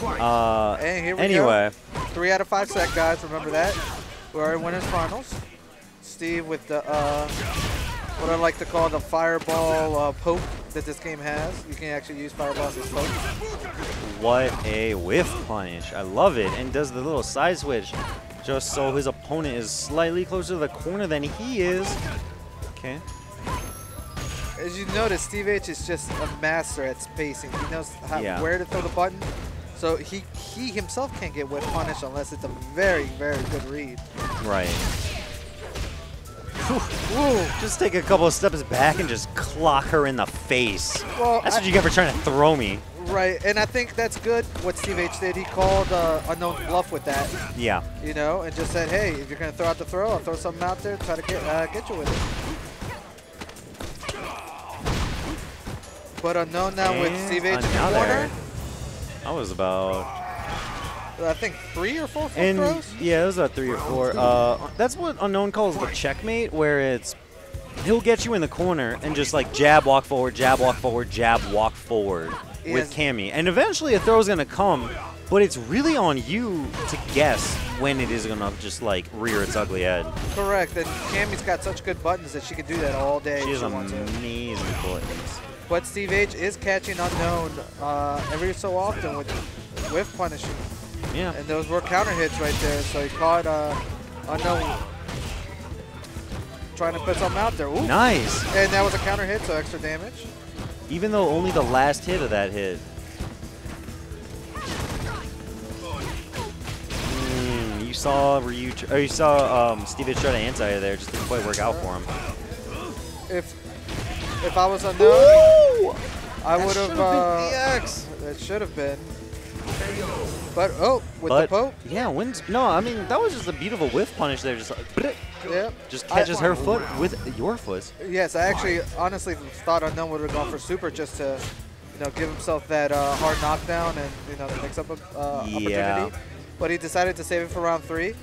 And here we anyway. go. 3 out of 5 set, guys. Remember that. We're in winners finals. Steve with the what I like to call the fireball poke that this game has. You can actually use fireballs as poke. What a whiff punish. I love it. And does the little side switch just so his opponent is slightly closer to the corner than he is. Okay. As you notice, Steve H is just a master at spacing. He knows where to throw the button. So he himself can't get whiff punish unless it's a very, very good read. Right. Ooh, just take a couple of steps back and just clock her in the face. Well, that's what you get for trying to throw me. Right, and I think that's good what Steve H did. He called unknown bluff with that. Yeah. You know, and just said, hey, if you're going to throw out the throw, I'll throw something out there, try to get you with it. But unknown now and with Steve H in the corner. I was about, I think 3 or 4 full and throws? Yeah, it was about 3 or 4. That's what Unknown calls the checkmate, where it's he'll get you in the corner and just like jab, walk forward, jab, walk forward, jab, walk forward with Cammy. And eventually a throw is going to come, but it's really on you to guess when it is going to just like rear its ugly head. Correct, and Cammy's got such good buttons that she can do that all day. She has amazing buttons. But Steve H is catching Unknown every so often with whiff punishing. Yeah. And those were counter hits right there. So he caught Unknown trying to put something out there. Ooh. Nice. And that was a counter hit, so extra damage. Even though only the last hit of that hit. You saw you saw Steve H try to anti there, just didn't quite work out for him. If I was Unknown, I would have. That should have been. But with the poke. Yeah, no, I mean that was just a beautiful whiff punish there, just like, just catches her foot with your foot. Yes, I actually honestly thought Unknown would have gone for super just to, give himself that hard knockdown and the mix-up opportunity. But he decided to save it for round 3.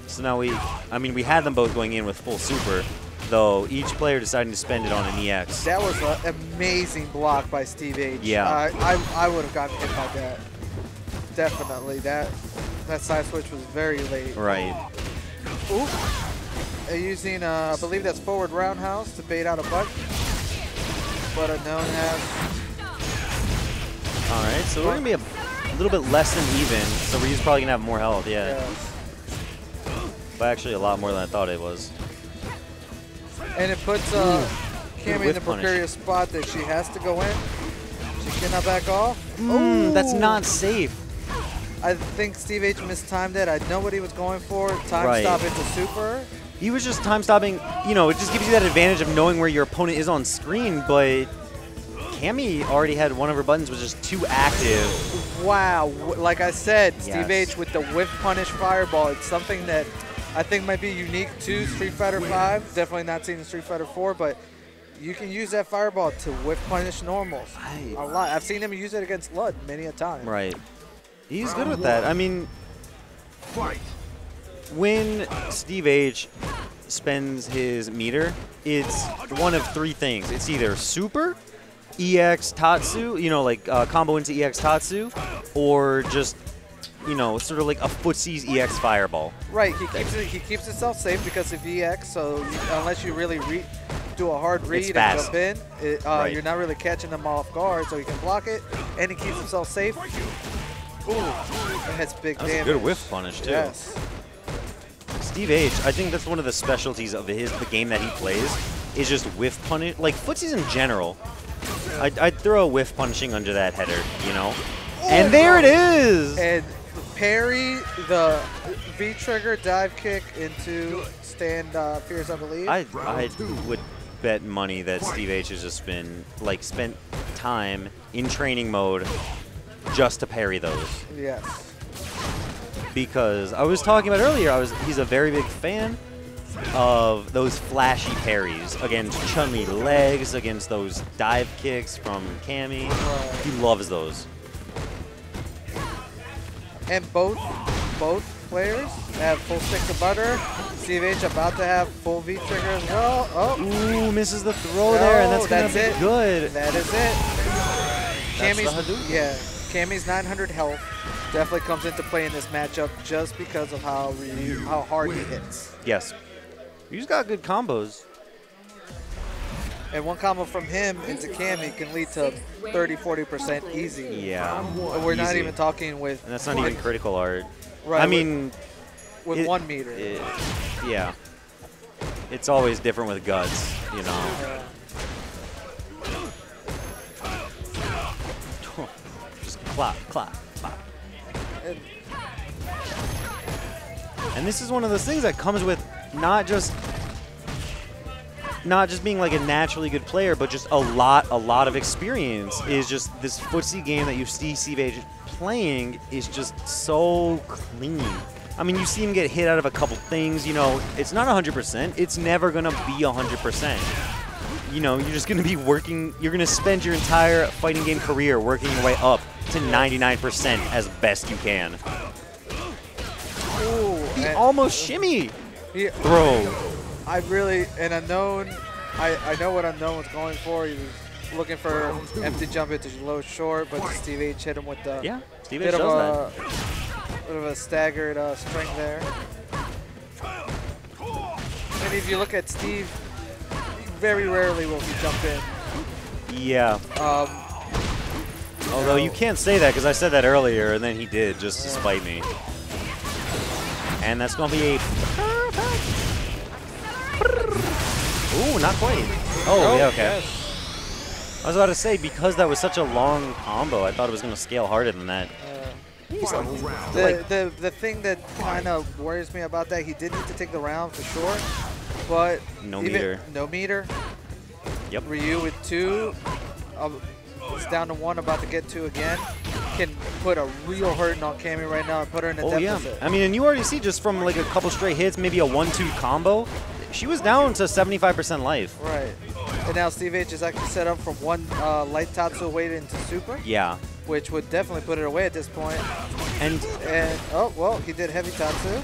So now we had them both going in with full super, though each player deciding to spend it on an EX. That was an amazing block by Steve H. Yeah. I would have gotten hit by that. Definitely. That side switch was very late. Right. Ooh. Using, I believe that's forward roundhouse to bait out a button. But Unknown has. All right, so we're going to be a little bit less than even, so Ryu's probably going to have more health, yeah. But actually a lot more than I thought it was. And it puts Cammy in the precarious spot that she has to go in. She cannot back off. That's not safe. I think Steve H mistimed it. I know what he was going for. Time stop into super. He was just time stopping. It just gives you that advantage of knowing where your opponent is on screen, but Cammy already had one of her buttons was just too active. Wow. Like I said, Steve H with the whiff punish fireball. It's something that I think might be unique to Street Fighter V. Definitely not seen in Street Fighter 4, but you can use that fireball to whiff punish normals a lot. I've seen him use it against Lud many a time. Right. He's good with that. I mean, when Steve H spends his meter, it's one of 3 things. It's either super, EX Tatsu, like combo into EX Tatsu, or just sort of like a footsie's EX fireball. Right, he keeps himself safe because of EX, so unless you really do a hard read and jump in, you're not really catching him off guard, so he can block it, and he keeps himself safe. Ooh, and that's big damage. That's a good whiff punish, too. Yes. Steve H, I think that's one of the specialties of the game that he plays, is just whiff punish. Like, footsies in general, I'd throw a whiff punishing under that header, And there it is! And parry the V-trigger dive kick into stand Fierce, I believe. I would bet money that Steve H has just been, spent time in training mode just to parry those. Yes. Because I was talking about earlier, he's a very big fan of those flashy parries against Chun-Li legs, against those dive kicks from Cammy. Right. He loves those. And both players have full sticks of butter. Steve H about to have full V-trigger as well. Oh. Ooh, misses the throw there, and that's going to be good. That is it. That's the Hadouken. Cammy's 900 health definitely comes into play in this matchup just because of how hard he hits. Yes. He's got good combos. And one combo from him into Cammy can lead to 30–40% easy. Yeah. And we're not even talking with... And that's not even critical art. Right. I mean... With 1 meter. Yeah. It's always different with guts, you know. Just clap, clap, clap. And this is one of those things that comes with not just being like a naturally good player, but just a lot of experience. Is just this footsie game that you see Steve-H playing is just so clean. I mean, you see him get hit out of a couple things. You know, it's not 100%. It's never gonna be 100%. You know, you're just gonna be working. You're gonna spend your entire fighting game career working your way up to 99% as best you can. Ooh, He almost shimmy. Throw. I really, and Unknown, I know what Unknown was going for. He was looking for empty jump into low short, but Steve-H hit him with the Steve-H does that. Bit of a staggered string there. And if you look at Steve, very rarely will he jump in. Yeah. Although you can't say that because I said that earlier, and then he did just to spite me. And that's going to be a perfect. Ooh, not quite. Oh, yeah, okay. Yes. I was about to say, because that was such a long combo, I thought it was going to scale harder than that. The thing that kind of worries me about that, he did need to take the round for sure, but no meter. No meter. Yep. Ryu with 2, it's down to 1, about to get 2 again. Can put a real hurting on Cammy right now and put her in a deficit. I mean, and you already see just from like a couple straight hits, maybe a 1-2 combo, she was down to 75% life. Right. And now Steve-H is actually set up from 1 light Tatsu away into super. Yeah. Which would definitely put it away at this point. And oh well, he did heavy Tatsu.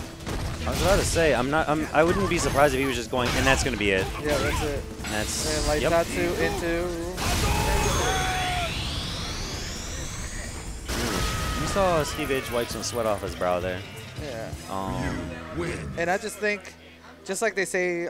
I was about to say, I wouldn't be surprised if he was just going, and that's going to be it. Yeah, that's it. And that's and light Tatsu into. You saw Steve-H wipe some sweat off his brow there. Yeah. And I just think, just like they say,